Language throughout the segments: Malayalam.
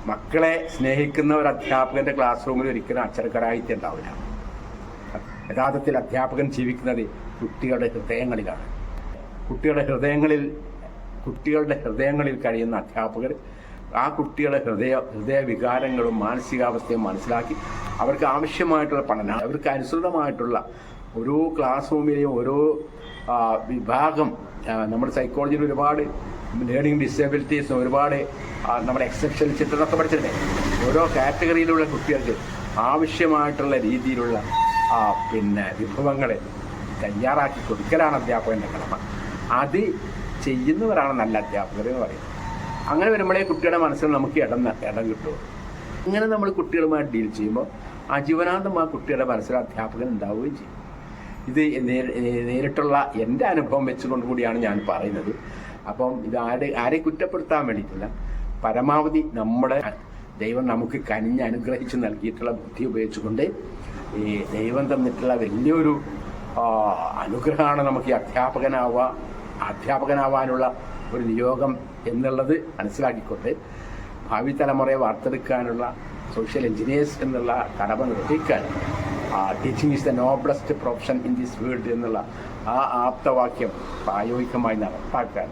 മക്കളെ സ്നേഹിക്കുന്ന ഒരു അധ്യാപകൻ്റെ ക്ലാസ് റൂമിൽ ഒരിക്കലും അച്ചടക്കരാഹിത്യം ഉണ്ടാവില്ല. യഥാർത്ഥത്തിൽ അധ്യാപകൻ ജീവിക്കുന്നത് കുട്ടികളുടെ ഹൃദയങ്ങളിലാണ്. കുട്ടികളുടെ ഹൃദയങ്ങളിൽ കഴിയുന്ന അധ്യാപകർ ആ കുട്ടികളുടെ ഹൃദയവികാരങ്ങളും മാനസികാവസ്ഥയും മനസ്സിലാക്കി അവർക്ക് ആവശ്യമായിട്ടുള്ള പഠനം, അവർക്ക് അനുസൃതമായിട്ടുള്ള ഓരോ ക്ലാസ് റൂമിലെയും ഓരോ വിഭാഗം, നമ്മുടെ സൈക്കോളജിയിൽ ഒരുപാട് ലേണിംഗ് ഡിസേബിലിറ്റീസ്, ഒരുപാട് നമ്മുടെ എക്സെപ്ഷണൽ ചിൽഡ്രനൊക്കെ പഠിച്ചിട്ടുണ്ട്. ഓരോ കാറ്റഗറിയിലുള്ള കുട്ടികൾക്ക് ആവശ്യമായിട്ടുള്ള രീതിയിലുള്ള വിഭവങ്ങളെ തയ്യാറാക്കി കൊടുക്കലാണ് അധ്യാപകൻ്റെ കടമ. അത് ചെയ്യുന്നവരാണ് നല്ല അധ്യാപകർ എന്ന് പറയുന്നത്. അങ്ങനെ വരുമ്പോഴേ കുട്ടിയുടെ മനസ്സിൽ നമുക്ക് ഇടം കിട്ടുമോ. ഇങ്ങനെ നമ്മൾ കുട്ടികളുമായിട്ട് ഡീൽ ചെയ്യുമ്പോൾ ആജീവനാന്തം ആ കുട്ടിയുടെ മനസ്സിൽ അധ്യാപകൻ ഉണ്ടാവുകയും ചെയ്യും. ഇത് നേരിട്ടുള്ള എൻ്റെ അനുഭവം വെച്ചുകൊണ്ട് കൂടിയാണ് ഞാൻ പറയുന്നത്. അപ്പം ഇത് ആരെ കുറ്റപ്പെടുത്താൻ വേണ്ടിയിട്ടില്ല. പരമാവധി നമ്മുടെ ദൈവം നമുക്ക് കനിഞ്ഞ് അനുഗ്രഹിച്ച് നൽകിയിട്ടുള്ള ബുദ്ധി ഉപയോഗിച്ചുകൊണ്ട് ഈ ദൈവം തന്നിട്ടുള്ള വലിയൊരു അനുഗ്രഹമാണ് നമുക്ക് ഈ അധ്യാപകനാവാനുള്ള ഒരു നിയോഗം എന്നുള്ളത് മനസ്സിലാക്കിക്കൊണ്ട് ഭാവി തലമുറയെ വാർത്തെടുക്കാനുള്ള സോഷ്യൽ എഞ്ചിനീയേഴ്സ് എന്നുള്ള കടമ നിർവഹിക്കാൻ teaching is the noblest profession in this world എന്നുള്ള ആ ആപ്തവാക്യം പ്രായോഗികമായി നടപ്പാക്കാൻ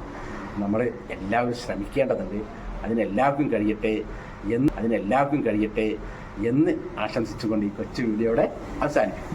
നമ്മൾ എല്ലാവരും ശ്രമിക്കേണ്ടതുണ്ട്. അതിനെല്ലാവർക്കും കഴിയട്ടെ എന്ന് ആശംസിച്ചുകൊണ്ട് ഈ കൊച്ചു വീഡിയോയുടെ അവസാനിക്കും.